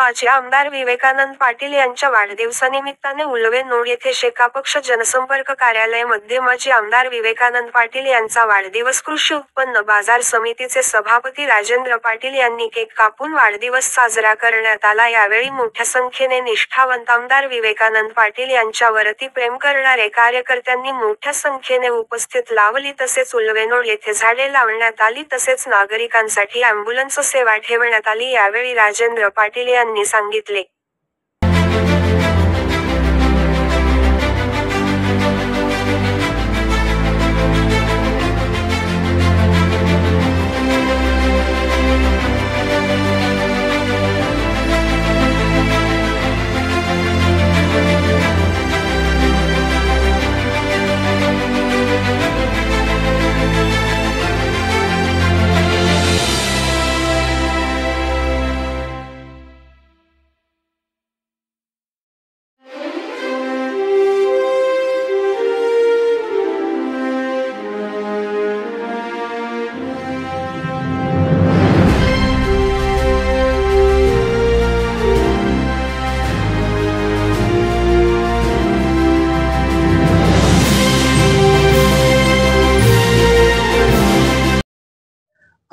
माजी आमदार विवेकानंद पाटील यांच्या वाढदिवसानिमित्ताने उल्वेनोड येथे शेकापक्ष जनसंपर्क कार्यालय मध्ये माजी आमदार विवेकानंद पाटील यांचा वाढदिवस कृषी उत्पन्न बाजार समितीचे सभापती राजेंद्र पाटील यांनी केक कापून वाढदिवस साजरा करण्यात आला। यावेळी मोठ्या संख्येने निष्ठावंत आमदार विवेकानंद पाटील यांच्यावरती प्रेम करणारे कार्यकर्त्यांनी मोठ्या संख्येने उपस्थित लावली। तसेच उल्वेनोड येथे झाडे लावण्यात आली। तसेच नागरिकांसाठी ॲम्ब्युलन्स सेवा ठेवण्यात आली। यावेळी राजेंद्र पाटील यांनी सांगितले।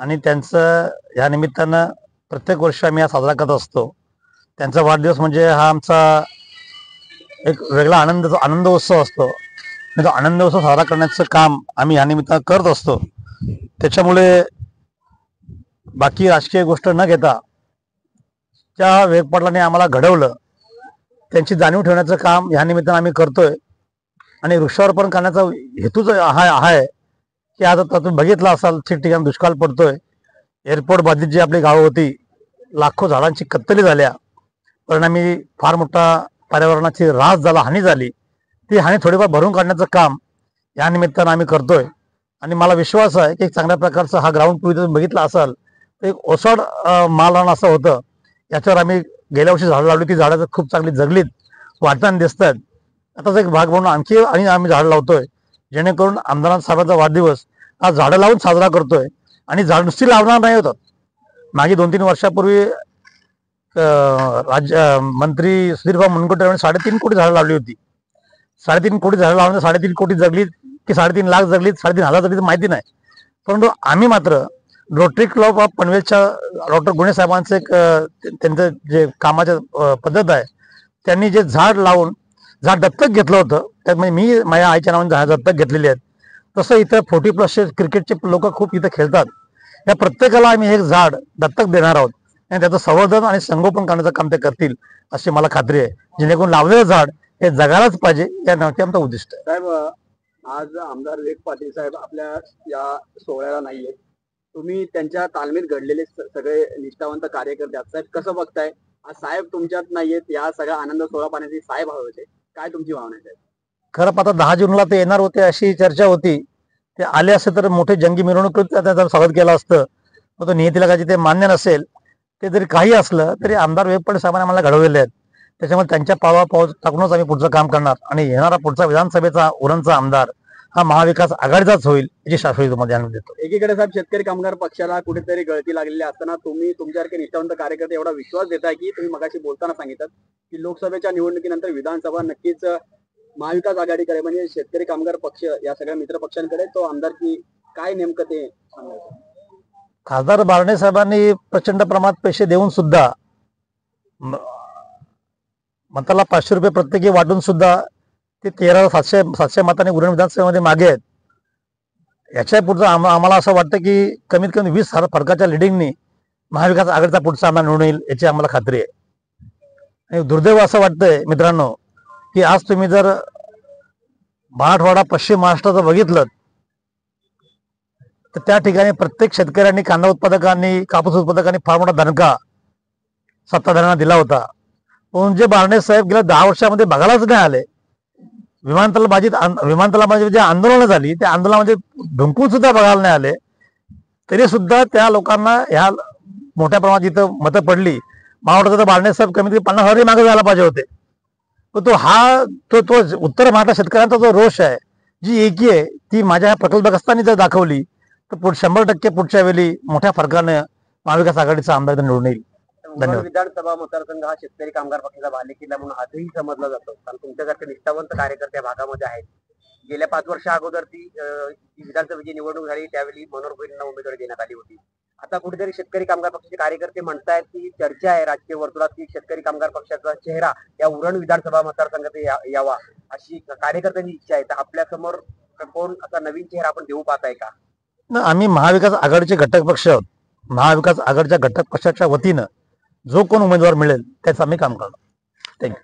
आणि त्यांचं या निमित्तानं प्रत्येक वर्षी आम्ही हा साजरा करत असतो। त्यांचा वाढदिवस म्हणजे हा आमचा एक वेगळा आनंदोत्सव असतो। तो आनंदोत्सव साजरा करण्याचं काम आम्ही या निमित्तानं करत असतो। त्याच्यामुळे बाकी राजकीय गोष्ट न घेता त्या विवेक पाटलांनी आम्हाला घडवलं त्यांची जाणीव ठेवण्याचं काम या निमित्तानं आम्ही करतोय। आणि वृक्षारोपण करण्याचा हेतूच आहे की आता तुम्ही बघितलं असाल ठिकठिकाणी दुष्काळ पडतोय। एअरपोर्ट बाधित जी आपली गावं होती लाखो झाडांची कत्तली झाल्या, परिणामी फार मोठा पर्यावरणाची ऱ्हास झाला, हानी झाली। ती हानी थोडीफार भरून काढण्याचं काम या निमित्तानं आम्ही करतोय। आणि मला विश्वास आहे की एक चांगल्या प्रकारचा हा ग्राउंड तुम्ही बघितला असाल तर एक ओसाड मालवण असं होतं। याच्यावर आम्ही गेल्या वर्षी झाडं लावली, ती झाडं खूप चांगली जगलीत, वाढताना दिसतात। आताच एक भाग म्हणून आणखी आम्ही झाडं लावतोय जेणेकरून आमदार साहेबांचा वाढदिवस हा झाडं लावून साजरा करतोय। आणि झाड नुसती लावणार नाही होतात। मागे 2-3 वर्षापूर्वी मंत्री सुधीरभाऊ मुनगंटीवार यांनी 3.5 कोटी झाडं लावली होती। 3.5 कोटी झाडं लावून 3.5 कोटी जगलीत की 3.5 लाख जगलीत, 3.5 जगलीत माहिती नाही। परंतु आम्ही मात्र रोटरी क्लब ऑफ पनवेलच्या डॉक्टर गुणे साहेबांचं एक त्यांचं जे कामाचं पद्धत आहे, त्यांनी जे झाड लावून झाड दत्तक घेतलं होतं, त्यात म्हणजे मी माझ्या आईच्या नावाने झाड दत्तक घेतलेली आहेत। तसं इथं 40+ क्रिकेटचे लोक खूप इथं खेळतात। या प्रत्येकाला आम्ही एक झाड दत्तक देणार आहोत आणि त्याचं संवर्धन आणि संगोपन करण्याचं काम ते करतील अशी मला खात्री आहे। जेणेकरून लावलेलं झाड हे जगायलाच पाहिजे, या नावाचे आमचं उद्दिष्ट आहे। साहेब, आज आमदार विवेक पाटील साहेब आपल्या या सोहळ्याला नाहीये, तुम्ही त्यांच्या तालमीत घडलेले सगळे निष्ठावंत कार्यकर्ते आहात। साहेब, कसं बघताय आज साहेब तुमच्यात नाहीयेत, या सगळ्या आनंद सोहळा पाहण्यासाठी साहेब हवे होते, काय तुमची भावना आहे? खरं पाहता 10 जूनला ते येणार होते अशी चर्चा होती। ते आले असते तर मोठे जंगी मिरवणूक त्याचं स्वागत केलं असतं। तो नियतीला काय ते मान्य नसेल, ते जरी काही असलं तरी आमदार विवेक पाटील साहेबांनी आम्हाला घडवलेले आहेत। त्याच्यामुळे त्यांच्या पावला टाकूनच आम्ही पुढचं काम करणार आणि येणारा पुढचा विधानसभेचा उरणचा आमदार हा महाविकास आघाडीचाच होईल याची शाश्वती तुम्हाला जाणून देतो। एकीकडे साहेब शेतकरी कामगार पक्षाला कुठेतरी गळती लागलेली असताना तुम्ही तुमच्यासारखे निष्ठावंत कार्यकर्ते एवढा विश्वास देताय की तुम्ही मगाशी बोलताना सांगितलं की लोकसभेच्या निवडणुकीनंतर विधानसभा नक्कीच महाविकास आघाडीकडे म्हणजे शेतकरी कामगार पक्ष या सगळ्या मित्र पक्षांकडे तो आमदारकी काय नेमकं ते सांगायचं? खासदार बारणे साहेबांनी प्रचंड प्रमाणात पैसे देऊन सुद्धा मताला 500 रुपये प्रत्येकी वाटून सुद्धा ते 13,700 मतांनी उरण विधानसभेमध्ये मागे आहेत। याच्या पुढचं आम्हाला असं वाटतं की कमीत कमी 20 फरकाच्या लिडिंगनी महाविकास आघाडीचा पुढचा आमदार निवडून येईल याची आम्हाला खात्री आहे। आणि दुर्दैव असं वाटतंय मित्रांनो की आज तुम्ही जर मराठवाडा पश्चिम महाराष्ट्राचं बघितलं तर त्या ठिकाणी प्रत्येक शेतकऱ्यांनी, कांदा उत्पादकांनी, कापूस उत्पादकांनी फार मोठा दणका सत्ताधाऱ्यांना दिला होता। पण जे बारणे साहेब गेल्या 10 वर्षामध्ये बघायलाच नाही आले। विमानतळामध्ये जे आंदोलनं झाली त्या आंदोलनामध्ये ढुंकून सुद्धा बघायला नाही आले, तरी सुद्धा त्या लोकांना ह्या मोठ्या प्रमाणात इथं मतं पडली। मला वाटतं बारणे साहेब कमीत कमी 50,000 मागे जायला पाहिजे होते। तो उत्तर महाराष्ट्र शेतकऱ्यांचा जो रोष आहे, जी एकी आहे, ती माझ्या प्रकल्पग्रस्तांनी जर दाखवली तर 100% पुढच्या वेळी मोठ्या फरकाने महाविकास आघाडीचा आमदार निवडून येईल। धन्यवाद. विधानसभा मतदारसंघ हा शेतकरी कामगार पक्षाचा बालेकिल्ला म्हणून आजही समजला जातो. कारण तुमच्यासारखे निष्ठावंत कार्यकर्ते भागामध्ये आहेत. गेल्या 5 वर्षा अगोदर ती विधानसभेची निवडणूक झाली त्यावेळी मनोहर भोईरांना उमेदवारी देण्यात आली होती. आता कुठेतरी शेतकरी कामगार पक्षाचे कार्यकर्ते म्हणतायत की चर्चा आहे राजकीय वर्तुळात की शेतकरी कामगार पक्षाचा चेहरा या उरण विधानसभा मतदारसंघात यावा अशी कार्यकर्त्यांची इच्छा आहे. तर आपल्या समोर कोण असा नवीन चेहरा आपण देऊ पाहताय का? आम्ही महाविकास आघाडीचे घटक पक्ष आहोत. महाविकास आघाडीच्या घटक पक्षाच्या वतीनं जो कोण उमेदवार मिळेल त्याचं आम्ही काम करणार. थँक्यू.